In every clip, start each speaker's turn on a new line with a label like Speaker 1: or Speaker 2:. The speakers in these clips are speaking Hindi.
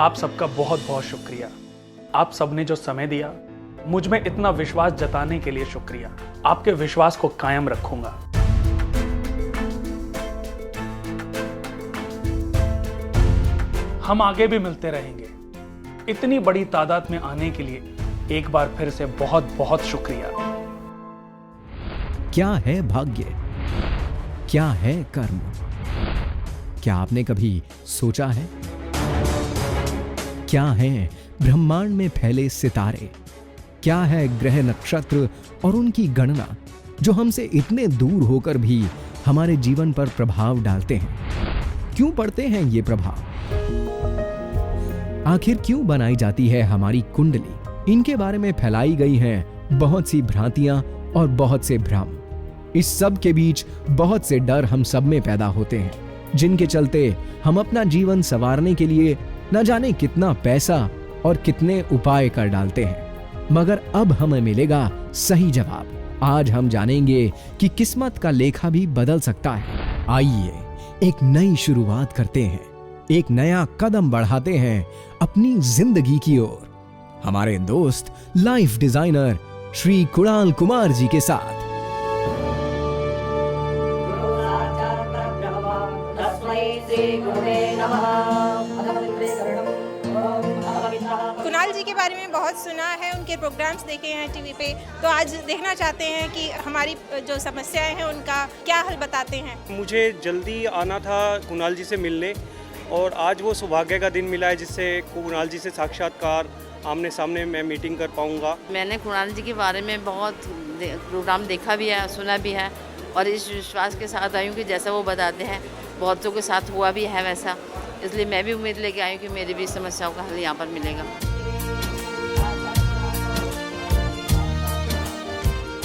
Speaker 1: आप सबका बहुत बहुत शुक्रिया। आप सबने जो समय दिया, मुझ में इतना विश्वास जताने के लिए शुक्रिया। आपके विश्वास को कायम रखूंगा। हम आगे भी मिलते रहेंगे। इतनी बड़ी तादाद में आने के लिए एक बार फिर से बहुत बहुत शुक्रिया।
Speaker 2: क्या है भाग्य? क्या है कर्म? क्या आपने कभी सोचा है? क्या है ब्रह्मांड में फैले सितारे? क्या है ग्रह नक्षत्र और उनकी गणना जो हमसे इतने दूर होकर भी हमारे जीवन पर प्रभाव डालते हैं? क्यों पड़ते हैं ये प्रभाव? आखिर क्यों बनाई जाती है हमारी कुंडली? इनके बारे में फैलाई गई हैं बहुत सी भ्रांतियां और बहुत से भ्रम। इस सब के बीच बहुत से डर हम सब में पैदा होते हैं, जिनके चलते हम अपना जीवन संवारने के लिए न जाने कितना पैसा और कितने उपाय कर डालते हैं। मगर अब हमें मिलेगा सही जवाब। आज हम जानेंगे कि किस्मत का लेखा भी बदल सकता है। आइए एक नई शुरुआत करते हैं, एक नया कदम बढ़ाते हैं अपनी जिंदगी की ओर, हमारे दोस्त लाइफ डिजाइनर श्री कुणाल कुमार जी के साथ।
Speaker 3: कुणाल जी के बारे में बहुत सुना है, उनके प्रोग्राम्स देखे हैं टीवी पे, तो आज देखना चाहते हैं कि हमारी जो समस्याएं हैं उनका क्या हल बताते हैं।
Speaker 4: मुझे जल्दी आना था कुणाल जी से मिलने, और आज वो सौभाग्य का दिन मिला है जिससे कुणाल जी से साक्षात्कार आमने सामने मैं मीटिंग कर पाऊंगा।
Speaker 5: मैंने कुणाल जी के बारे में बहुत प्रोग्राम देखा भी है, सुना भी है, और इस विश्वास के साथ आई हूँ कि जैसा वो बताते हैं बहुतों के साथ हुआ भी है वैसा, इसलिए मैं भी उम्मीद लेके आई हूँ कि मेरी भी समस्याओं का हल यहाँ पर मिलेगा।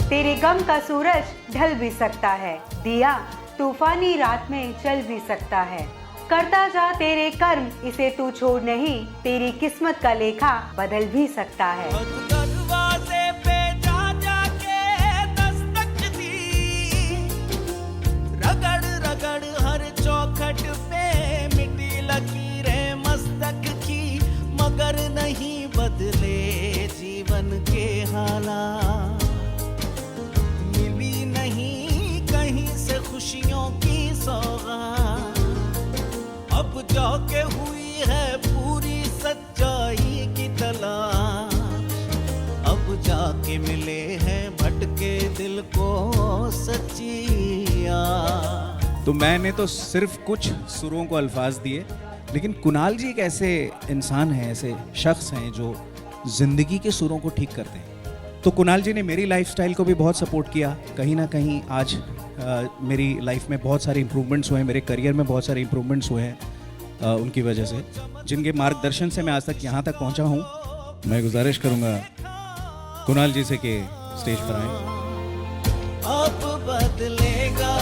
Speaker 6: तेरे गम का सूरज ढल भी सकता है, दिया तूफानी रात में चल भी सकता है। करता जा तेरे कर्म, इसे तू छोड़ नहीं, तेरी किस्मत का लेखा बदल भी सकता है।
Speaker 7: दरवाजे पे जा जाके दस्तक दी, रगड़ रगड़ हर चौखट पे मिटी लकीरें मस्तक की, मगर नहीं बदले जीवन के हालात। मिली नहीं कहीं से खुशियों की सौगात, अब जाके हुई है पूरी सच्चाई की तलाश, अब जाके मिले हैं भटके दिल को सच्ची आह।
Speaker 8: तो मैंने तो सिर्फ कुछ सुरों को अल्फाज दिए, लेकिन कुणाल जी एक ऐसे इंसान हैं, ऐसे शख्स हैं जो जिंदगी के सुरों को ठीक करते हैं। तो कुणाल जी ने मेरी लाइफस्टाइल को भी बहुत सपोर्ट किया। कहीं ना कहीं आज मेरी लाइफ में बहुत सारे इंप्रूवमेंट्स हुए हैं, मेरे करियर में बहुत सारे इंप्रूवमेंट्स हुए हैं उनकी वजह से, जिनके मार्गदर्शन से मैं आज तक यहाँ तक पहुँचा हूँ। मैं गुजारिश करूँगा कुणाल जी से कि स्टेज पर आए।
Speaker 7: अब बदलेगा,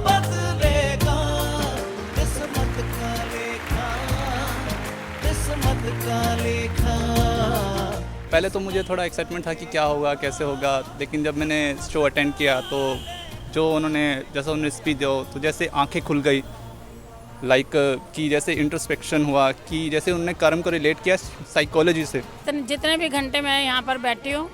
Speaker 7: बदलेगा किस्मत का लेखा, किस्मत का लेखा।
Speaker 9: पहले तो मुझे थोड़ा एक्साइटमेंट था कि क्या होगा, कैसे होगा, लेकिन जब मैंने शो अटेंड किया तो जैसा उन्होंने स्पीच दिया तो जैसे आंखें खुल गई, लाइक कि जैसे इंट्रोस्पेक्शन हुआ, कि जैसे उन्होंने कर्म को रिलेट किया साइकोलॉजी से।
Speaker 10: जितने भी घंटे मैं यहाँ पर बैठी हूँ,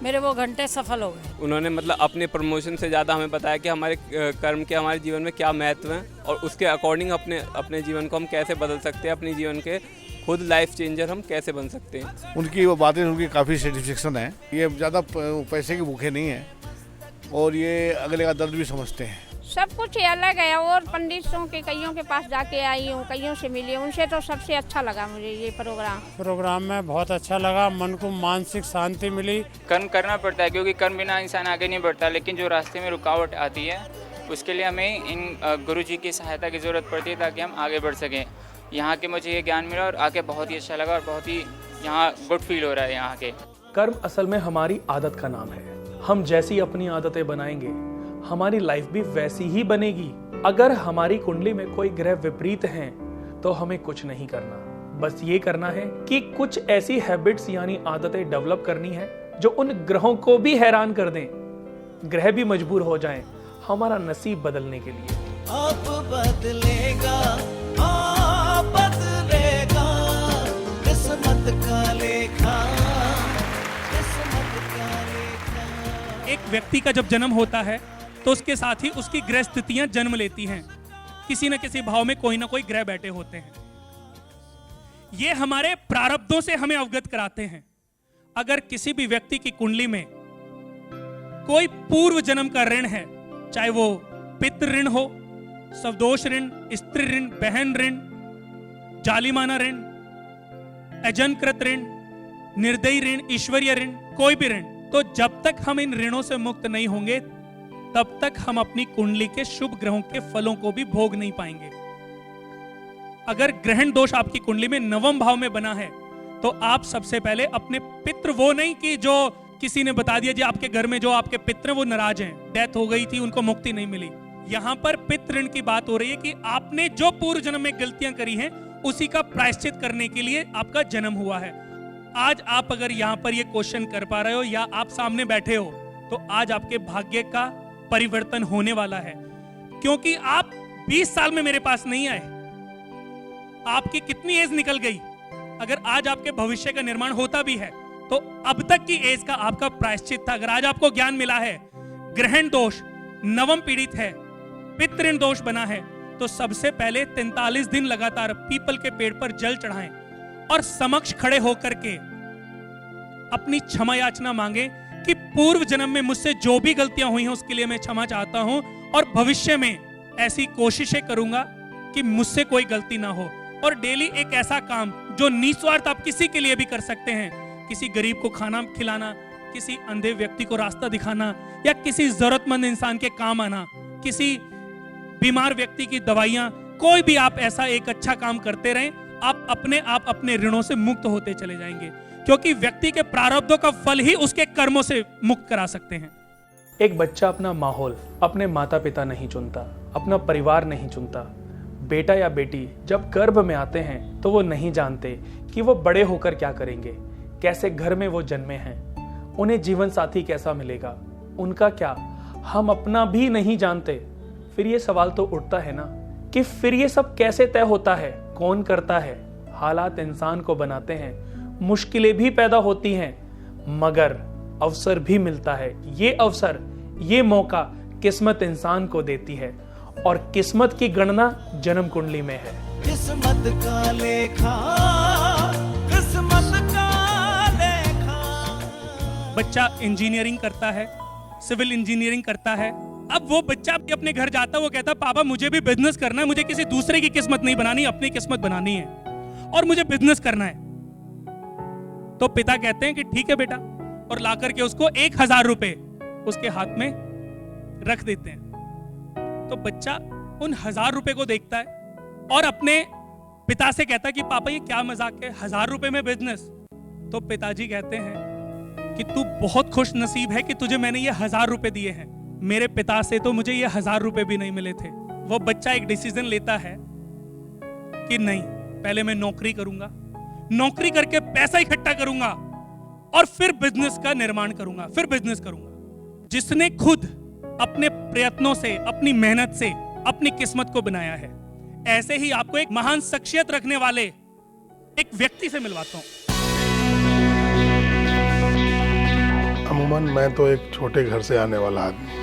Speaker 10: मेरे वो घंटे सफल हो गए।
Speaker 11: उन्होंने मतलब अपने प्रमोशन से ज़्यादा हमें बताया कि हमारे कर्म के हमारे जीवन में क्या महत्व है, और उसके अकॉर्डिंग अपने जीवन को हम कैसे बदल सकते हैं, अपने जीवन के खुद लाइफ चेंजर हम कैसे बन सकते हैं।
Speaker 12: उनकी वो बातें उनकी काफ़ी सेटिस्फेक्शन है। ये ज़्यादा पैसे के भूखे नहीं हैं, और ये अगले का दर्द भी समझते हैं।
Speaker 10: सब कुछ ही अलग है, और पंडितों के कईयों के पास जाके आई हूँ, कईयों से मिली, उनसे तो सबसे अच्छा लगा मुझे ये प्रोग्राम में बहुत अच्छा लगा। मन को मानसिक शांति मिली।
Speaker 13: कर्म करना पड़ता है, क्योंकि कर्म बिना इंसान आगे नहीं बढ़ता, लेकिन जो रास्ते में रुकावट आती है उसके लिए हमें इन गुरु जी की सहायता की ज़रूरत पड़ती है ताकि हम आगे बढ़ सकें। यहाँ के मुझे ये ज्ञान मिला और आके बहुत ही अच्छा लगा, और बहुत ही यहाँ गुड फील हो रहा है यहाँ के।
Speaker 1: कर्म असल में हमारी आदत का नाम है। हम जैसी अपनी आदतें बनाएंगे, हमारी लाइफ भी वैसी ही बनेगी। अगर हमारी कुंडली में कोई ग्रह विपरीत हैं, तो हमें कुछ नहीं करना, बस ये करना है कि कुछ ऐसी हैबिट्स यानी आदतें डेवलप करनी है जो उन ग्रहों को भी हैरान कर दें, ग्रह भी मजबूर हो जाएं हमारा नसीब बदलने के लिए।
Speaker 7: अब बदलेगा, बदलेगा किस्मत का लेखा, किस्मत का लेखा।
Speaker 1: एक व्यक्ति का जब जन्म होता है तो उसके साथ ही उसकी ग्रह स्थितियां जन्म लेती हैं। किसी न किसी भाव में कोई ना कोई ग्रह बैठे होते हैं। ये हमारे प्रारब्धों से हमें अवगत कराते हैं। अगर किसी भी व्यक्ति की कुंडली में कोई पूर्व जन्म का ऋण है, चाहे वो पितृ ऋण हो, सवदोष ऋण, स्त्री ऋण, बहन ऋण, जालिमाना ऋण, अजनकृत ऋण, निर्दयी ऋण, ईश्वरीय ऋण, कोई भी ऋण, तो जब तक हम इन ऋणों से मुक्त नहीं होंगे तब तक हम अपनी कुंडली के शुभ ग्रहों के फलों को भी भोग नहीं पाएंगे। अगर ग्रहण दोष आपकी कुंडली में नवम भाव में बना है तो आप सबसे पहले अपने पितृ, वो नहीं कि जो किसी ने बता दिया जी आपके घर में जो आपके पितृ वो नाराज हैं, डेथ हो गई थी, उनको मुक्ति नहीं मिली। यहां पर पितृ ऋण की बात हो रही है कि आपने जो पूर्व जन्म में गलतियां करी हैं उसी का प्रायश्चित करने के लिए आपका जन्म हुआ है। आज आप अगर यहां पर ये क्वेश्चन कर पा रहे हो या आप सामने बैठे हो तो आज आपके भाग्य का परिवर्तन होने वाला है, क्योंकि आप 20 साल में मेरे पास नहीं आए। आपकी कितनी एज निकल गई? अगर आज आपके भविष्य का निर्माण होता भी है तो अब तक की एज का आपका प्रायश्चित था। अगर आज आपको ज्ञान मिला है, ग्रहण दोष नवम पीड़ित है, पितृ दोष बना है, तो सबसे पहले 43 दिन लगातार पीपल के पेड़ पर जल चढ़ाएं और समक्ष खड़े होकर के अपनी क्षमा याचना मांगे कि पूर्व जन्म में मुझसे जो भी गलतियां हुई हैं उसके लिए मैं क्षमा चाहता हूं और भविष्य में ऐसी कोशिशें करूंगा कि मुझसे कोई गलती ना हो। और डेली एक ऐसा काम जो निस्वार्थ आप किसी के लिए भी कर सकते हैं, किसी गरीब को खाना खिलाना, किसी अंधे व्यक्ति को रास्ता दिखाना, या किसी जरूरतमंद इंसान के काम आना, किसी बीमार व्यक्ति की दवाइयां, कोई भी आप ऐसा एक अच्छा काम करते रहें, आप अपने ऋणों से मुक्त होते चले जाएंगे, क्योंकि व्यक्ति के प्रारब्धों का फल ही उसके कर्मों से मुक्त करा सकते हैं। एक बच्चा अपना माहौल, अपने माता पिता नहीं चुनता, अपना परिवार नहीं चुनता। बेटा या बेटी जब गर्भ में आते हैं तो वो नहीं जानते कि वो बड़े होकर क्या करेंगे, कैसे घर में वो जन्मे हैं, उन्हें जीवन साथी कैसा मिलेगा, उनका क्या, हम अपना भी नहीं जानते। फिर ये सवाल तो उठता है ना कि फिर ये सब कैसे तय होता है, कौन करता है? हालात इंसान को बनाते हैं, मुश्किलें भी पैदा होती हैं, मगर अवसर भी मिलता है। ये अवसर, ये मौका किस्मत इंसान को देती है और किस्मत की गणना जन्म कुंडली में है।
Speaker 7: किस्मत का लेखा, किस्मत का लेखा।
Speaker 1: बच्चा इंजीनियरिंग करता है, सिविल इंजीनियरिंग करता है। अब वो बच्चा अपने घर जाता है, वो कहता है पापा मुझे भी बिजनेस करना है, मुझे किसी दूसरे की किस्मत नहीं बनानी, अपनी किस्मत बनानी है और मुझे बिजनेस करना है। तो पिता कहते हैं कि ठीक है बेटा, और ला करके उसको 1000 रुपए उसके हाथ में रख देते हैं। तो बच्चा उन 1000 रुपए को देखता है और अपने पिता से कहता है कि पापा ये क्या मजाक है, 1000 रुपए में बिजनेस? तो पिताजी कहते हैं कि तू बहुत खुश नसीब है कि तुझे मैंने ये 1000 रुपए दिए हैं, मेरे पिता से तो मुझे ये 1000 रुपए भी नहीं मिले थे। वो बच्चा एक डिसीजन लेता है कि नहीं, पहले मैं नौकरी करूंगा, नौकरी करके पैसा इकट्ठा करूंगा और फिर बिजनेस का निर्माण करूंगा, फिर बिजनेस करूंगा। जिसने खुद अपने प्रयत्नों से, अपनी मेहनत से अपनी किस्मत को बनाया है, ऐसे ही आपको एक महान शख्सियत रखने वाले एक व्यक्ति से मिलवाता हूं।
Speaker 12: अमूमन मैं तो एक छोटे घर से आने वाला आदमी,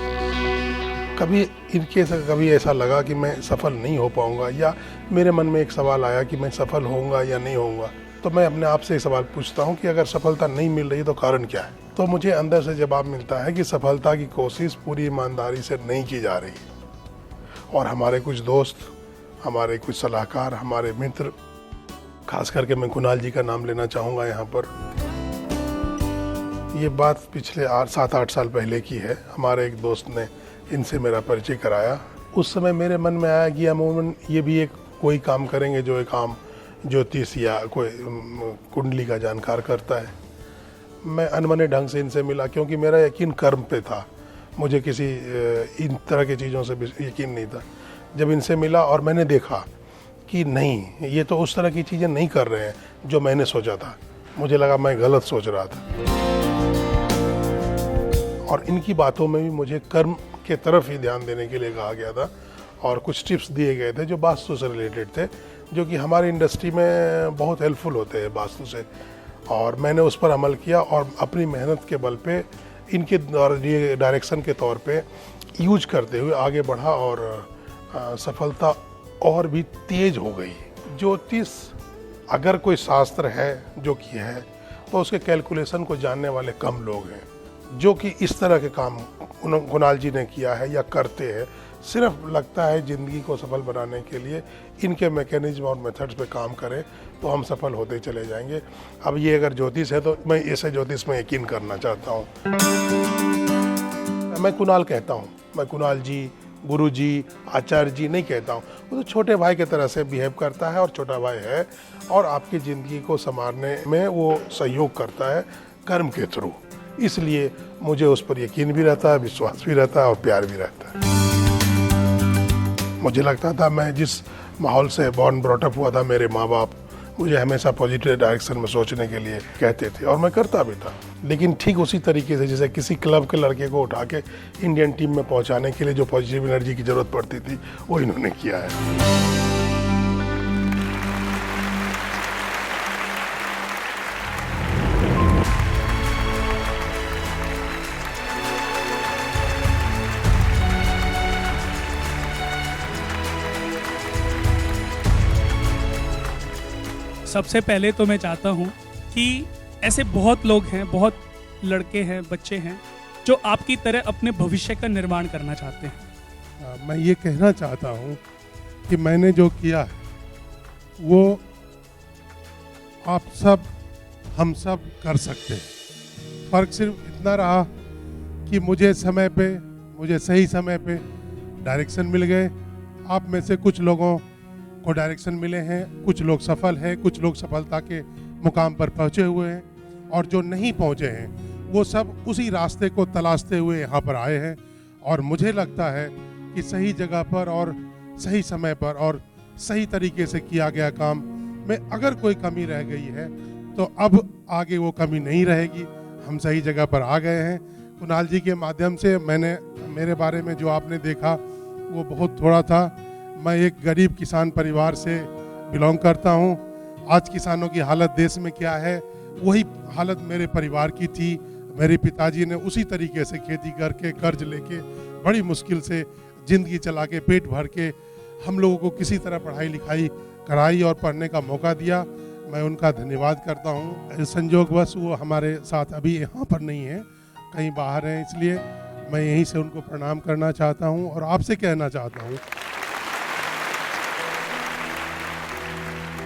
Speaker 12: कभी ऐसा लगा कि मैं सफल नहीं हो पाऊंगा, या मेरे मन में एक सवाल आया कि मैं सफल होऊंगा या नहीं होऊंगा, तो मैं अपने आप से एक सवाल पूछता हूं कि अगर सफलता नहीं मिल रही तो कारण क्या है? तो मुझे अंदर से जवाब मिलता है कि सफलता की कोशिश पूरी ईमानदारी से नहीं की जा रही। और हमारे कुछ दोस्त, हमारे कुछ सलाहकार, हमारे मित्र, खास करके मैं कुणाल जी का नाम लेना चाहूँगा यहाँ पर। ये बात पिछले 7-8 साल पहले की है। हमारे एक दोस्त ने इनसे मेरा परिचय कराया। उस समय मेरे मन में आया कि अमूमन ये भी एक कोई काम करेंगे जो एक आम ज्योतिष या कोई कुंडली का जानकार करता है। मैं अनमने ढंग से इनसे मिला, क्योंकि मेरा यकीन कर्म पे था, मुझे किसी इन तरह की चीज़ों से यकीन नहीं था। जब इनसे मिला और मैंने देखा कि नहीं, ये तो उस तरह की चीज़ें नहीं कर रहे हैं जो मैंने सोचा था, मुझे लगा मैं गलत सोच रहा था। और इनकी बातों में भी मुझे कर्म के तरफ ही ध्यान देने के लिए कहा गया था और कुछ टिप्स दिए गए थे जो वास्तु से रिलेटेड थे। जो कि हमारी इंडस्ट्री में बहुत हेल्पफुल होते हैं वास्तु से, और मैंने उस पर अमल किया और अपनी मेहनत के बल पे इनके डायरेक्शन के तौर पे यूज करते हुए आगे बढ़ा और सफलता और भी तेज हो गई। ज्योतिष अगर कोई शास्त्र है जो कि है, तो उसके कैलकुलेशन को जानने वाले कम लोग हैं। जो कि इस तरह के काम कुणाल जी ने किया है या करते हैं, सिर्फ लगता है ज़िंदगी को सफल बनाने के लिए इनके मैकेनिज्म और मेथड्स पे काम करें तो हम सफल होते चले जाएंगे। अब ये अगर ज्योतिष है तो मैं ऐसे ज्योतिष में यकीन करना चाहता हूँ। मैं कुणाल कहता हूँ, मैं कुणाल जी, गुरु जी, आचार्य जी नहीं कहता हूँ। वो तो छोटे भाई की तरह से बिहेव करता है और छोटा भाई है, और आपकी ज़िंदगी को संवारने में वो सहयोग करता है कर्म के थ्रू। इसलिए मुझे उस पर यकीन भी रहता है, विश्वास भी रहता है और प्यार भी रहता है। मुझे लगता था, मैं जिस माहौल से बॉर्न ब्रॉटअप हुआ था, मेरे माँ बाप मुझे हमेशा पॉजिटिव डायरेक्शन में सोचने के लिए कहते थे और मैं करता भी था। लेकिन ठीक उसी तरीके से जैसे किसी क्लब के लड़के को उठा के इंडियन टीम में पहुंचाने के लिए जो पॉजिटिव एनर्जी की ज़रूरत पड़ती थी, वो इन्होंने किया है।
Speaker 1: सबसे पहले तो मैं चाहता हूँ कि ऐसे बहुत लोग हैं, बहुत लड़के हैं, बच्चे हैं जो आपकी तरह अपने भविष्य का निर्माण करना चाहते हैं।
Speaker 12: मैं ये कहना चाहता हूँ कि मैंने जो किया है वो आप सब, हम सब कर सकते हैं। फ़र्क सिर्फ इतना रहा कि मुझे सही समय पे डायरेक्शन मिल गए। आप में से कुछ लोगों को डायरेक्शन मिले हैं, कुछ लोग सफल हैं, कुछ लोग सफलता के मुकाम पर पहुंचे हुए हैं, और जो नहीं पहुंचे हैं वो सब उसी रास्ते को तलाशते हुए यहाँ पर आए हैं। और मुझे लगता है कि सही जगह पर और सही समय पर और सही तरीके से किया गया काम में अगर कोई कमी रह गई है तो अब आगे वो कमी नहीं रहेगी। हम सही जगह पर आ गए हैं। कुणाल जी के माध्यम से मेरे बारे में जो आपने देखा वो बहुत थोड़ा था। मैं एक गरीब किसान परिवार से बिलोंग करता हूं। आज किसानों की हालत देश में क्या है, वही हालत मेरे परिवार की थी। मेरे पिताजी ने उसी तरीके से खेती करके कर्ज लेके बड़ी मुश्किल से ज़िंदगी चला के पेट भर के हम लोगों को किसी तरह पढ़ाई लिखाई कराई और पढ़ने का मौका दिया। मैं उनका धन्यवाद करता हूं। संयोगवश वो हमारे साथ अभी यहाँ पर नहीं है, कहीं बाहर हैं, इसलिए मैं यहीं से उनको प्रणाम करना चाहता हूं और आपसे कहना चाहता हूं,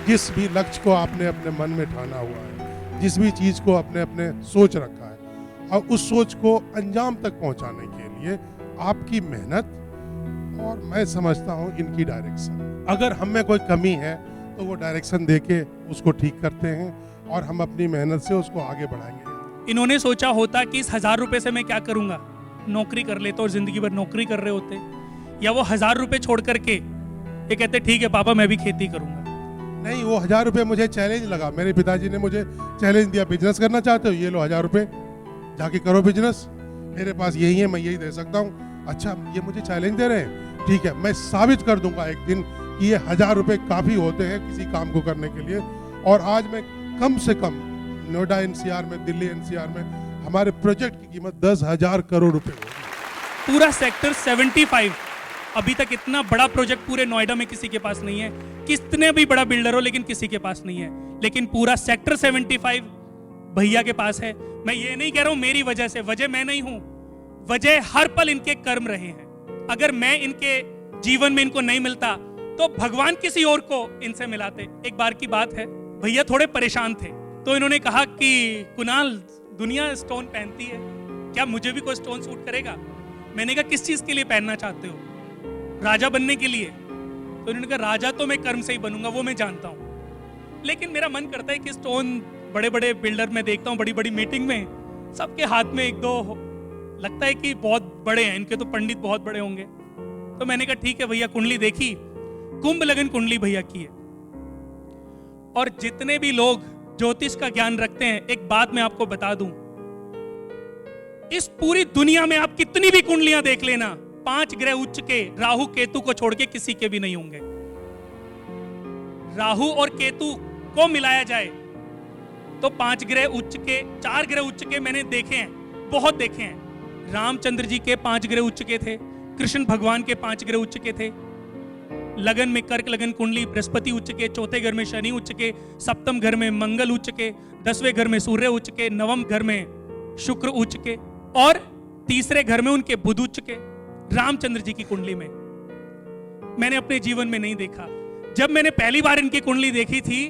Speaker 12: जिस भी लक्ष्य को आपने अपने मन में ठाना हुआ है, जिस भी चीज़ को आपने अपने सोच रखा है, और उस सोच को अंजाम तक पहुंचाने के लिए आपकी मेहनत और मैं समझता हूं इनकी डायरेक्शन, अगर हम में कोई कमी है तो वो डायरेक्शन देके उसको ठीक करते हैं और हम अपनी मेहनत से उसको आगे बढ़ाएंगे।
Speaker 1: इन्होंने सोचा होता कि इस 1000 रुपए से मैं क्या करूंगा, नौकरी कर लेते और जिंदगी भर नौकरी कर रहे होते, या वो 1000 रुपए छोड़ करके ये कहते ठीक है पापा मैं भी खेती करूंगा।
Speaker 12: नहीं, वो 1000 रुपए मुझे चैलेंज लगा। मेरे पिताजी ने मुझे चैलेंज दिया, बिजनेस करना चाहते हो, ये लो 1000 रुपए, जाके करो बिजनेस, मेरे पास यही है, मैं यही दे सकता हूँ। अच्छा, ये मुझे चैलेंज दे रहे हैं, ठीक है, मैं साबित कर दूंगा एक दिन कि ये 1000 रुपए काफ़ी होते हैं किसी काम को करने के लिए। और आज मैं कम से कम नोएडा एनसीआर में, दिल्ली एनसीआर में हमारे प्रोजेक्ट की कीमत 10,000 करोड़ रुपए होगी।
Speaker 1: पूरा सेक्टर 75, अभी तक इतना बड़ा प्रोजेक्ट पूरे नोएडा में किसी के पास नहीं है। कितने भी बड़ा बिल्डर हो लेकिन किसी के पास नहीं है, लेकिन पूरा सेक्टर 75 भैया के पास है। मैं ये नहीं कह रहा हूं मेरी वजह से, वजह मैं नहीं हूं, वजह हर पल इनके कर्म रहे हैं। अगर मैं इनके जीवन में इनको नहीं मिलता तो भगवान किसी और को इनसे मिलाते। एक बार की बात है, भैया थोड़े परेशान थे तो इन्होंने कहा कि कुणाल, दुनिया स्टोन पहनती है, क्या मुझे भी कोई स्टोन सूट करेगा? मैंने कहा किस चीज के लिए पहनना चाहते हो? राजा बनने के लिए? तो इन्होंने कहा राजा तो मैं कर्म से ही बनूंगा, वो मैं जानता हूं, लेकिन मेरा मन करता है कि स्टोन बड़े बड़े बिल्डर में देखता हूं, बड़ी बड़ी मीटिंग में सबके हाथ में 1-2 लगता है कि बहुत बड़े हैं, इनके तो पंडित बहुत बड़े होंगे। तो मैंने कहा ठीक है भैया, कुंडली देखी, कुंभ लगन कुंडली भैया की है। और जितने भी लोग ज्योतिष का ज्ञान रखते हैं, एक बात मैं आपको बता दूं, इस पूरी दुनिया में आप कितनी भी कुंडलियां देख लेना, 5 ग्रह उच्च के राहु केतु को छोड़ के किसी के भी नहीं होंगे। राहु और केतु को मिलाया जाए तो 5 ग्रह उच्च के, 4 ग्रह उच्च के मैंने देखे हैं, बहुत देखे हैं। रामचंद्र जी के 5 ग्रह उच्च के थे, कृष्ण भगवान के 5 ग्रह उच्च के थे। लगन में कर्क लगन कुंडली बृहस्पति उच्च के, चौथे घर में शनि उच्च के, सप्तम घर में मंगल उच्च के, 10वें घर में सूर्य उच्च के, नवम घर में शुक्र उच्च के और तीसरे घर में उनके बुध उच्च के। रामचंद्र जी की कुंडली में मैंने अपने जीवन में नहीं देखा। जब मैंने पहली बार इनकी कुंडली देखी थी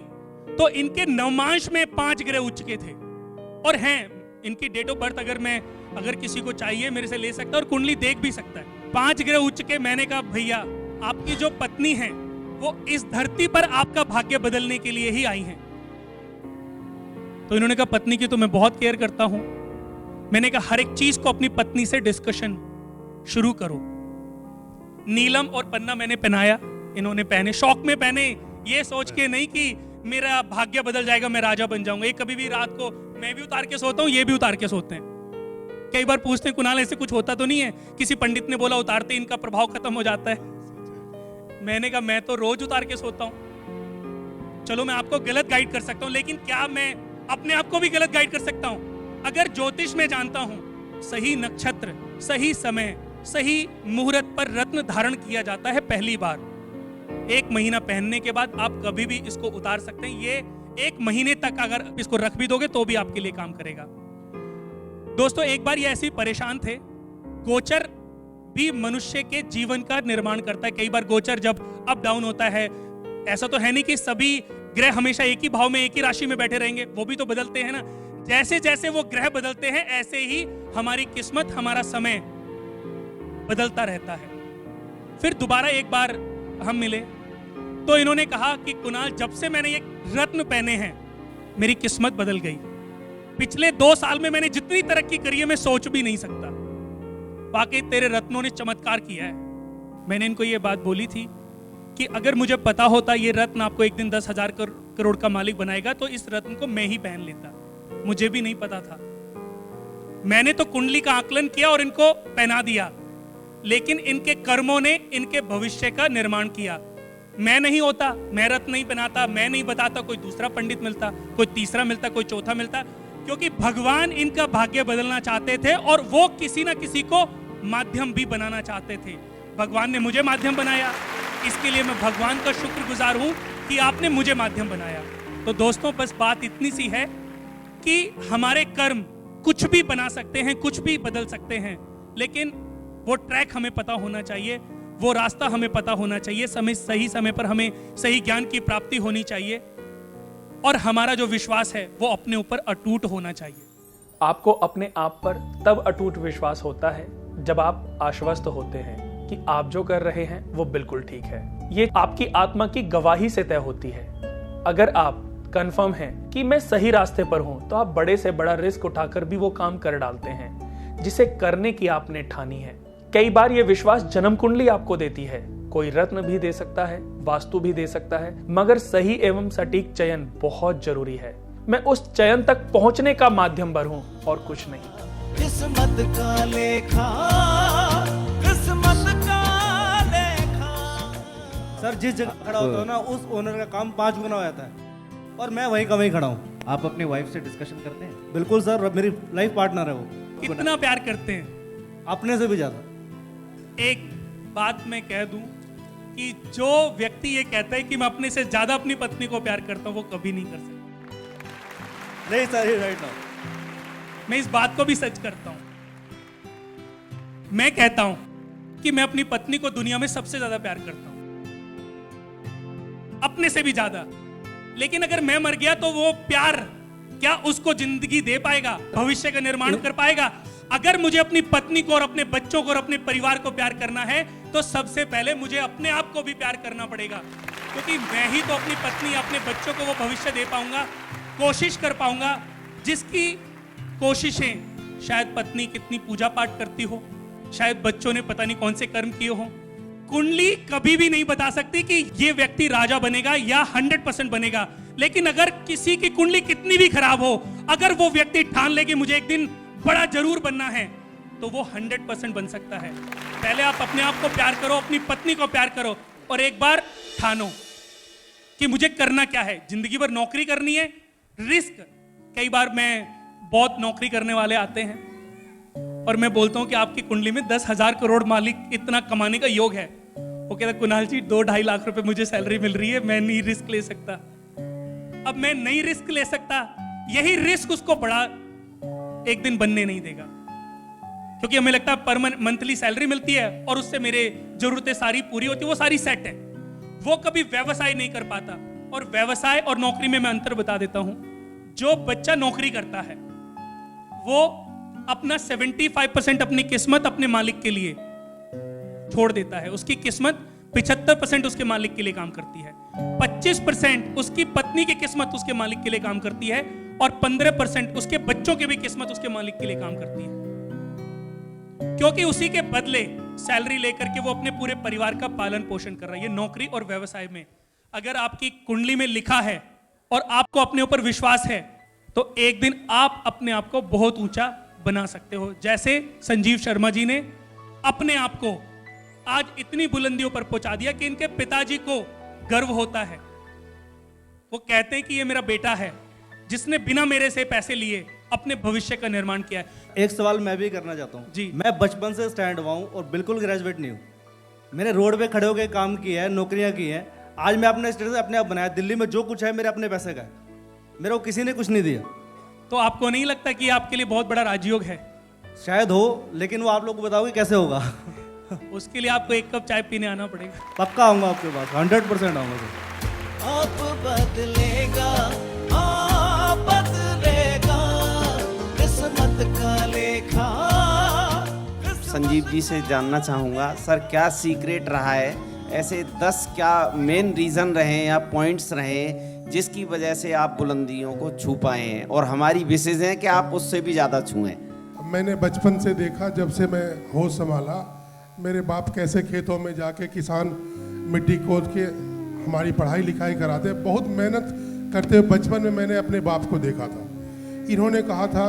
Speaker 1: तो इनके नवमांश में 5 ग्रह उच्च के थे और हैं इनकी डेट ऑफ बर्थ अगर किसी को चाहिए मेरे से ले सकता है और कुंडली देख भी सकता है। 5 ग्रह उच्च के। मैंने कहा भैया आपकी जो पत्नी है वो इस धरती पर आपका भाग्य बदलने के लिए ही आई हैं। तो इन्होंने कहा पत्नी की तो मैं बहुत केयर करता हूं। मैंने कहा हर एक चीज को अपनी पत्नी से डिस्कशन शुरू करो। नीलम और पन्ना मैंने पहनाया, इन्होंने पहने, शौक में पहने, ये सोच के नहीं कि मेरा भाग्य बदल जाएगा, मैं राजा बन जाऊंगा। ये कभी भी रात को मैं भी उतार के सोता हूँ, ये भी उतार के सोते हैं। कई बार पूछते हैं कुणाल ऐसे कुछ होता तो नहीं है? किसी पंडित ने बोला उतारते इनका प्रभाव खत्म हो जाता है। मैंने कहा मैं तो रोज उतार के सोता हूँ। चलो मैं आपको गलत गाइड कर सकता हूँ, लेकिन क्या मैं अपने आप को भी गलत गाइड कर सकता हूँ? अगर ज्योतिष में जानता हूँ सही नक्षत्र, सही समय, सही मुहूर्त पर रत्न धारण किया जाता है पहली बार। 1 महीना पहनने के बाद आप कभी भी इसको उतार सकते हैं। ये 1 महीने तक अगर इसको रख भी दोगे तो भी आपके लिए काम करेगा। दोस्तों एक बार ये ऐसे ही परेशान थे। गोचर भी मनुष्य के जीवन का निर्माण करता है। कई बार गोचर जब अप डाउन होता है, ऐसा तो है नहीं कि सभी ग्रह हमेशा एक ही भाव में, एक ही राशि में बैठे रहेंगे, वो भी तो बदलते हैं ना। जैसे जैसे वो ग्रह बदलते हैं ऐसे ही हमारी किस्मत, हमारा समय बदलता रहता है। फिर दोबारा एक बार हम मिले तो इन्होंने कहा कि कुणाल जब से मैंने ये रत्न पहने हैं मेरी किस्मत बदल गई। पिछले 2 साल में मैंने जितनी तरक्की करी है मैं सोच भी नहीं सकता। वाकई तेरे रत्नों ने चमत्कार किया है। मैंने इनको ये बात बोली थी कि अगर मुझे पता होता ये रत्न आपको एक दिन 10,000 करोड़ का मालिक बनाएगा तो इस रत्न को मैं ही पहन लेता। मुझे भी नहीं पता था। मैंने तो कुंडली का आकलन किया और इनको पहना दिया, लेकिन इनके कर्मों ने इनके भविष्य का निर्माण किया। मैं नहीं होता, मैं रत्न नहीं पहनाता, मैं नहीं बताता, कोई दूसरा पंडित मिलता, कोई तीसरा मिलता, कोई चौथा मिलता, क्योंकि भगवान इनका भाग्य बदलना चाहते थे और वो किसी ना किसी को माध्यम भी बनाना चाहते थे। भगवान ने मुझे माध्यम बनाया, इसके लिए मैं भगवान का शुक्रगुजार हूं कि आपने मुझे माध्यम बनाया। तो दोस्तों बस बात इतनी सी है कि हमारे कर्म कुछ भी बना सकते हैं, कुछ भी बदल सकते हैं, लेकिन वो ट्रैक हमें पता होना चाहिए, वो रास्ता हमें पता होना चाहिए, सही समय पर हमें सही ज्ञान की प्राप्ति होनी चाहिए और हमारा जो विश्वास है वो अपने ऊपर अटूट होना चाहिए।
Speaker 14: आपको अपने आप पर तब अटूट विश्वास होता है जब आप आश्वस्त होते हैं कि आप जो कर रहे हैं वो बिल्कुल ठीक है। ये आपकी आत्मा की गवाही से तय होती है। अगर आप कंफर्म हैं कि मैं सही रास्ते पर हूं तो आप बड़े से बड़ा रिस्क उठाकर भी वो काम कर डालते हैं जिसे करने की आपने ठानी है। कई बार ये विश्वास जन्म कुंडली आपको देती है। कोई रत्न भी दे सकता है, वास्तु भी दे सकता है, मगर सही एवं सटीक चयन बहुत जरूरी है। मैं उस चयन तक पहुंचने का माध्यम भर हूं और कुछ नहीं।
Speaker 7: किस्मत का लेखा, किस्मत का लेखा।
Speaker 15: सर जिस जगह खड़ा होता हो ना उस ओनर का काम 5 गुना हो जाता है और मैं वहीं का वहीं खड़ा हूँ।
Speaker 8: आप अपनी वाइफ से डिस्कशन करते हैं?
Speaker 15: बिल्कुल सर, मेरी लाइफ पार्टनर है वो।
Speaker 1: कितना प्यार करते हैं?
Speaker 15: अपने से भी ज्यादा।
Speaker 1: एक बात मैं कह दूं कि जो व्यक्ति ये कहता है कि मैं अपने से ज्यादा अपनी पत्नी को प्यार करता हूं वो कभी नहीं कर सकता।
Speaker 15: नहीं सर, राइट नाउ
Speaker 1: मैं इस बात को भी सच करता हूं। मैं कहता हूं कि मैं अपनी पत्नी को दुनिया में सबसे ज्यादा प्यार करता हूं, अपने से भी ज्यादा। लेकिन अगर मैं मर गया तो वो प्यार क्या उसको जिंदगी दे पाएगा, भविष्य का निर्माण कर पाएगा? अगर मुझे अपनी पत्नी को और अपने बच्चों को और अपने परिवार को प्यार करना है तो सबसे पहले मुझे अपने आप को भी प्यार करना पड़ेगा, क्योंकि मैं ही तो अपनी पत्नी, अपने बच्चों को वो भविष्य दे पाऊंगा, कोशिश कर पाऊंगा जिसकी कोशिशें शायद पत्नी कितनी पूजा पाठ करती हो, शायद बच्चों ने पता नहीं कौन से कर्म किए हो। कुंडली कभी भी नहीं बता सकती कि ये व्यक्ति राजा बनेगा या 100% बनेगा, लेकिन अगर किसी की कुंडली कितनी भी खराब हो, अगर वो व्यक्ति ठान ले कि मुझे एक दिन बड़ा जरूर बनना है तो वो 100% बन सकता है। पहले आप अपने आप को प्यार करो, अपनी पत्नी को प्यार करो और एक बार ठानो कि मुझे करना क्या है, जिंदगी भर नौकरी करनी है, रिस्क। कई बार मैं बहुत नौकरी करने वाले आते हैं और मैं बोलता हूं कि आपकी कुंडली में 10,000 करोड़ मालिक इतना कमाने का योग है। वो कहता कुणाल जी 2-2.5 लाख रुपए मुझे सैलरी मिल रही है, मैं नहीं रिस्क ले सकता। अब मैं नहीं रिस्क ले सकता, यही रिस्क उसको बड़ा एक दिन बनने नहीं देगा, क्योंकि हमें लगता है पर मंथली सैलरी मिलती है और उससे मेरे जरूरतें सारी पूरी होती है, वो सारी सेट है। वो कभी व्यवसाय नहीं कर पाता। और व्यवसाय और नौकरी में मैं अंतर बता देता हूं। जो बच्चा नौकरी करता है वो अपना 75% अपनी किस्मत अपने मालिक के लिए छोड़ देता है। उसकी किस्मत 75% उसके मालिक के लिए काम करती है, 25% उसकी पत्नी की किस्मत उसके मालिक के लिए काम करती है और 15% उसके बच्चों की भी किस्मत उसके मालिक के लिए काम करती है। क्योंकि उसी के बदले सैलरी लेकर के वो अपने पूरे परिवार का पालन पोषण कर रहा है। ये नौकरी और व्यवसाय में अगर आपकी कुंडली में लिखा है और आपको अपने ऊपर विश्वास है तो एक दिन आप अपने आप को बहुत ऊंचा बना सकते हो। जैसे संजीव शर्मा जी ने अपने आप को आज इतनी बुलंदियों पर पहुंचा दिया कि इनके पिताजी को गर्व होता है। वो कहते हैं कि ये मेरा बेटा है जिसने बिना मेरे से पैसे लिए अपने भविष्य का निर्माण किया है।
Speaker 15: एक सवाल मैं भी करना चाहता हूँ
Speaker 1: जी।
Speaker 15: मैं बचपन से स्टैंड हुआ हूँ और बिल्कुल ग्रेजुएट नहीं हूँ। मैंने रोड पे खड़े होकर काम किया है, नौकरियाँ की हैं। आज मैं अपने स्टेटस अपने आप बनाया। दिल्ली में जो कुछ है मेरे अपने पैसे का है, मेरे को किसी ने कुछ नहीं दिया।
Speaker 1: तो आपको नहीं लगता कि आपके लिए बहुत बड़ा राजयोग है?
Speaker 15: शायद हो, लेकिन वो आप लोग को बताओगे कैसे होगा।
Speaker 1: उसके लिए आपको 1 कप चाय पीने आना पड़ेगा।
Speaker 15: पक्का आऊंगा आपके पास, 100% आऊंगा सर।
Speaker 7: अब बदलेगा, आप बदलेगा किस्मत का लेखा।
Speaker 16: संजीव जी से जानना चाहूँगा सर, क्या सीक्रेट रहा है, ऐसे 10 क्या मेन रीज़न रहे या पॉइंट्स रहे जिसकी वजह से आप बुलंदियों को छू पाए हैं और हमारी विशेष है कि आप उससे भी ज़्यादा छुएं?
Speaker 12: मैंने बचपन से देखा, जब से मैं होश संभाला, मेरे बाप कैसे खेतों में जाके किसान मिट्टी खोद के हमारी पढ़ाई लिखाई कराते, बहुत मेहनत करते हुए बचपन में मैंने अपने बाप को देखा था। इन्होंने कहा था,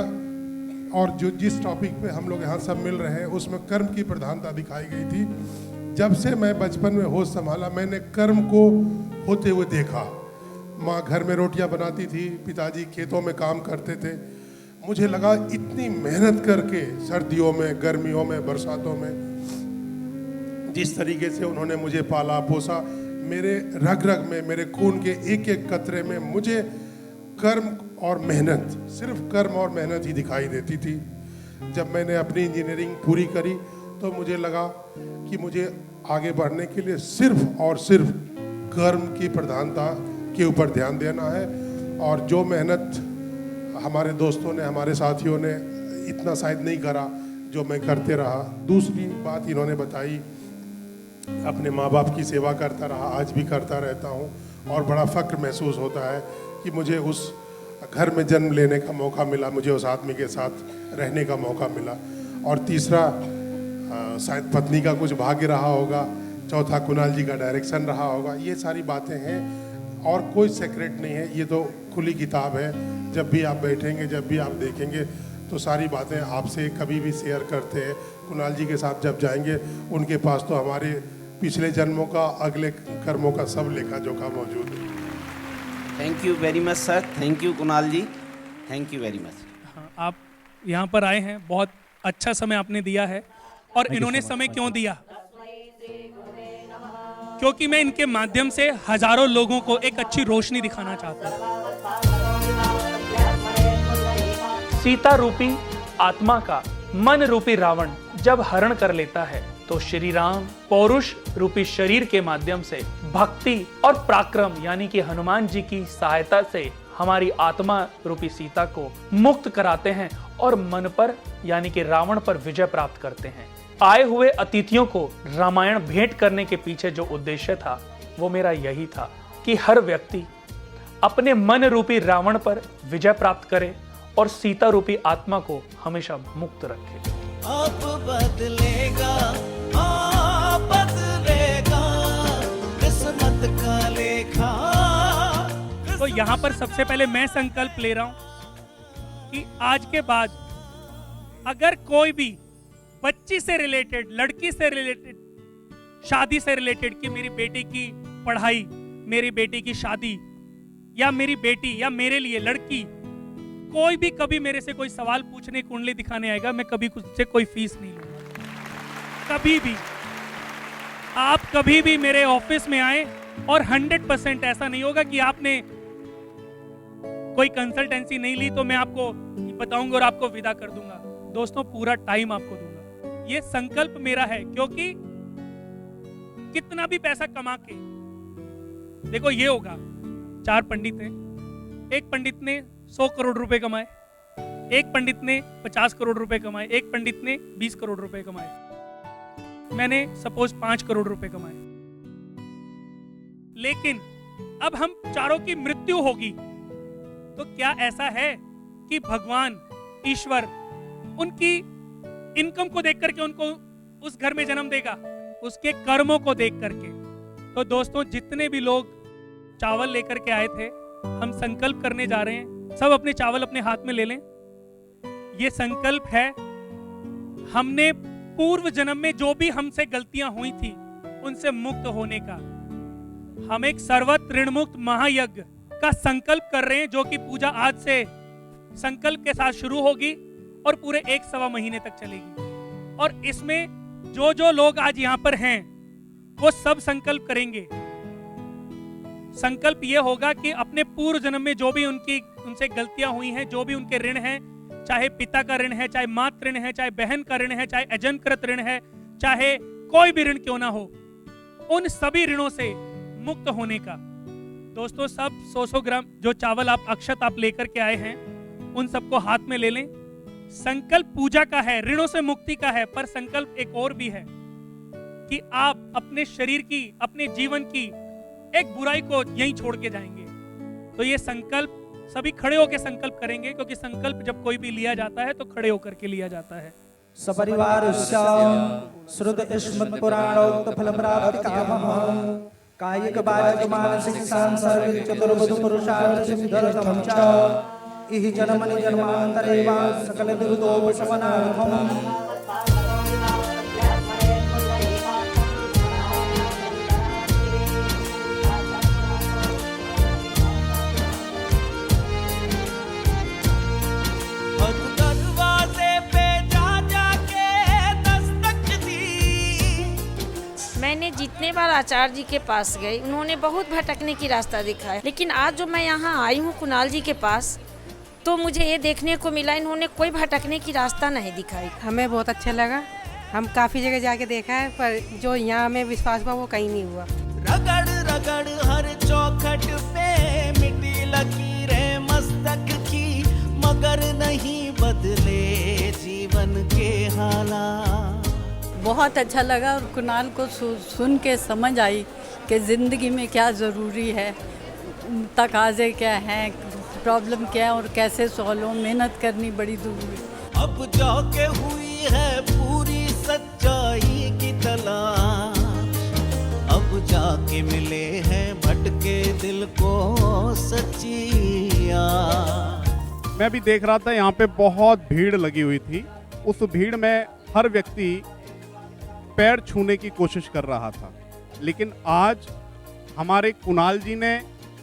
Speaker 12: और जो जिस टॉपिक पे हम लोग यहाँ सब मिल रहे हैं उसमें कर्म की प्रधानता दिखाई गई थी। जब से मैं बचपन में होश संभाला मैंने कर्म को होते हुए देखा। माँ घर में रोटियां बनाती थी, पिताजी खेतों में काम करते थे। मुझे लगा इतनी मेहनत करके सर्दियों में, गर्मियों में, बरसातों में जिस तरीके से उन्होंने मुझे पाला पोसा, मेरे रग रग में, मेरे खून के एक एक कतरे में मुझे कर्म और मेहनत, सिर्फ कर्म और मेहनत ही दिखाई देती थी। जब मैंने अपनी इंजीनियरिंग पूरी करी तो मुझे लगा कि मुझे आगे बढ़ने के लिए सिर्फ और सिर्फ कर्म की प्रधानता के ऊपर ध्यान देना है। और जो मेहनत हमारे दोस्तों ने, हमारे साथियों ने इतना शायद नहीं करा जो मैं करते रहा। दूसरी बात इन्होंने बताई, अपने माँ बाप की सेवा करता रहा, आज भी करता रहता हूँ और बड़ा फ़ख्र महसूस होता है कि मुझे उस घर में जन्म लेने का मौका मिला, मुझे उस आदमी के साथ रहने का मौका मिला। और तीसरा शायद पत्नी का कुछ भाग्य रहा होगा, चौथा कुणाल जी का डायरेक्शन रहा होगा। ये सारी बातें हैं और कोई सीक्रेट नहीं है, ये तो खुली किताब है। जब भी आप बैठेंगे, जब भी आप देखेंगे तो सारी बातें आपसे कभी भी शेयर करते हैं। कुणाल जी के साथ जब जाएंगे उनके पास तो हमारे पिछले जन्मों का, अगले कर्मों का सब लेखा जोखा मौजूद है।
Speaker 16: Thank you very much sir, thank you Kunal ji, thank you very much.
Speaker 1: हाँ, आप यहाँ पर आए हैं, बहुत अच्छा समय आपने दिया है। और इन्होंने समय क्यों दिया? क्योंकि मैं इनके माध्यम से हजारों लोगों को एक अच्छी रोशनी दिखाना चाहता हूँ। सीता रूपी आत्मा का मन रूपी रावण जब हरण कर लेता है तो श्री राम पौरुष रूपी शरीर के माध्यम से भक्ति और पराक्रम यानी कि हनुमान जी की सहायता से हमारी आत्मा रूपी सीता को मुक्त कराते हैं और मन पर यानी कि रावण पर विजय प्राप्त करते हैं। आए हुए अतिथियों को रामायण भेंट करने के पीछे जो उद्देश्य था वो मेरा यही था कि हर व्यक्ति अपने मन रूपी रावण पर विजय प्राप्त करे और सीता रूपी आत्मा को हमेशा मुक्त रखे।
Speaker 7: अब बदलेगा, आप बदलेगा किस्मत का लेखा।
Speaker 1: तो यहाँ पर सबसे पहले मैं संकल्प ले रहा हूं कि आज के बाद अगर कोई भी बच्ची से रिलेटेड, लड़की से रिलेटेड, शादी से रिलेटेड कि मेरी बेटी की पढ़ाई मेरी बेटी की शादी या मेरी बेटी या मेरे लिए लड़की, कोई भी कभी मेरे से कोई सवाल पूछने, कुंडली दिखाने आएगा, मैं कभी उससे कोई फीस नहीं लूंगा, कभी भी। आप कभी भी मेरे ऑफिस में आए और 100% ऐसा नहीं होगा कि आपने कोई कंसल्टेंसी नहीं ली तो मैं आपको बताऊंगा और आपको विदा कर दूंगा। दोस्तों, पूरा टाइम आपको दूंगा। ये संकल्प मेरा है, क्योंकि कितना भी पैसा कमा के देखो, ये होगा 4 पंडित हैं, एक पंडित ने 100 करोड़ रुपए कमाए, एक पंडित ने 50 करोड़ रुपए कमाए, एक पंडित ने 20 करोड़ रुपए कमाए, मैंने सपोज 5 करोड़ रुपए कमाए। लेकिन अब हम चारों की मृत्यु होगी तो क्या ऐसा है कि भगवान ईश्वर उनकी इनकम को देख करके उनको उस घर में जन्म देगा? उसके कर्मों को देख करके। तो दोस्तों, जितने भी लोग चावल लेकर के आए थे, हम संकल्प करने जा रहे हैं। सब अपने चावल अपने हाथ में ले लें। ये संकल्प है, हमने पूर्व जन्म में जो भी हमसे गलतियां हुई थी उनसे मुक्त होने का। हम एक सर्वत्र ऋण मुक्त महायज्ञ का संकल्प कर रहे हैं, जो कि पूजा आज से संकल्प के साथ शुरू होगी और पूरे 1-1.25 महीने तक चलेगी। और इसमें जो लोग आज यहाँ पर हैं वो सब संकल्प करेंगे। संकल्प ये होगा कि अपने पूर्व जन्म में जो भी उनसे गलतियां हुई हैं, जो भी उनके ऋण हैं, चाहे पिता का ऋण है, चाहे मातृ ऋण है, चाहे बहन का ऋण है, चाहे अजन्मकृत ऋण है, चाहे कोई भी ऋण क्यों ना हो, उन सभी ऋणों से मुक्त होने का। दोस्तों, सब 100 ग्राम जो चावल आप अक्षत आप लेकर के आए हैं, उन सबको हाथ में ले लें। संकल्प पूजा का है, ऋणों से मुक्ति का है, पर संकल्प एक और भी है कि आप अपने शरीर की, अपने जीवन की एक बुराई को यहीं छोड़ के जाएंगे। तो ये संकल्प सभी खड़े होकर संकल्प करेंगे, क्योंकि संकल्प जब कोई भी लिया जाता है तो खड़े होकर के लिया जाता है।
Speaker 17: सपरिवार श्रुत स्मृत पुराणोक्त फल प्राप्ति कामः कायिक वाचिक मानसिक सांसारिक चतुर्विध पुरुषार्थ सिद्ध्यर्थम च इहि जन्मनि जन्मांतरे वा सकल दुर्दोषमनार्थम।
Speaker 10: मैंने जितने बार आचार्य जी के पास गई, उन्होंने बहुत भटकने की रास्ता दिखाया, लेकिन आज जो मैं यहाँ आई हूँ कुणाल जी के पास, तो मुझे ये देखने को मिला इन्होंने कोई भटकने की रास्ता नहीं दिखाई।
Speaker 18: हमें बहुत अच्छा लगा। हम काफ़ी जगह जाके देखा है, पर जो यहाँ हमें विश्वास हुआ वो कहीं नहीं हुआ।
Speaker 7: रगड़ रगड़ हर चौखट पे मिटी लकीरें मस्तक की, मगर नहीं बदले जीवन के हालात।
Speaker 19: बहुत अच्छा लगा और कुणाल को सुन के समझ आई कि ज़िंदगी में क्या ज़रूरी है, तकाज़े क्या हैं, प्रॉब्लम क्या है और कैसे सॉल्व हो। मेहनत करनी बड़ी ज़रूरी है।
Speaker 7: अब जाके हुई है पूरी सच्चाई की तलाश, अब जाके मिले हैं भटके दिल को सच्चिया।
Speaker 20: मैं भी देख रहा था, यहाँ पे बहुत भीड़ लगी हुई थी। उस भीड़ में हर व्यक्ति पैर छूने की कोशिश कर रहा था, लेकिन आज हमारे कुणाल जी ने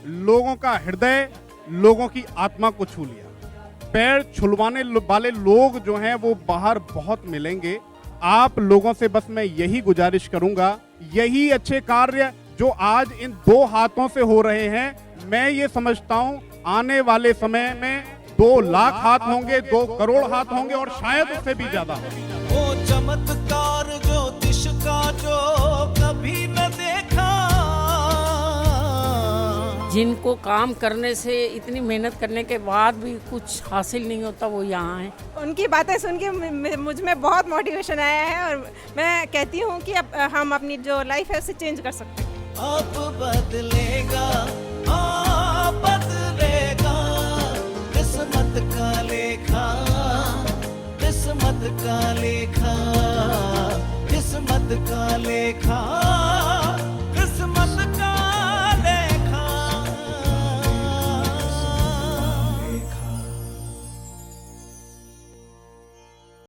Speaker 20: लोगों का हृदय, लोगों की आत्मा को छू लिया। पैर छुलवाने वाले लोग जो हैं वो बाहर बहुत मिलेंगे। आप लोगों से बस मैं यही गुजारिश करूंगा, यही अच्छे कार्य जो आज इन 2 हाथों से हो रहे हैं, मैं ये समझता हूं आने वाले समय में 2 लाख हाथ होंगे, 2 करोड़ हाथ होंगे और शायद उससे भी ज्यादा।
Speaker 7: वो चमत्कार ज्योतिष का जो कभी न देखा,
Speaker 19: जिनको काम करने से, इतनी मेहनत करने के बाद भी कुछ हासिल नहीं होता, वो यहाँ है।
Speaker 3: उनकी बातें सुन के मुझ में बहुत मोटिवेशन आया है और मैं कहती हूँ कि अब हम अपनी जो लाइफ है उसे चेंज कर सकते हैं।
Speaker 7: अब बदलेगा, बदलेगा किस्मत का लेखा, किस्मत का लेखा, किस्मत का लेखा।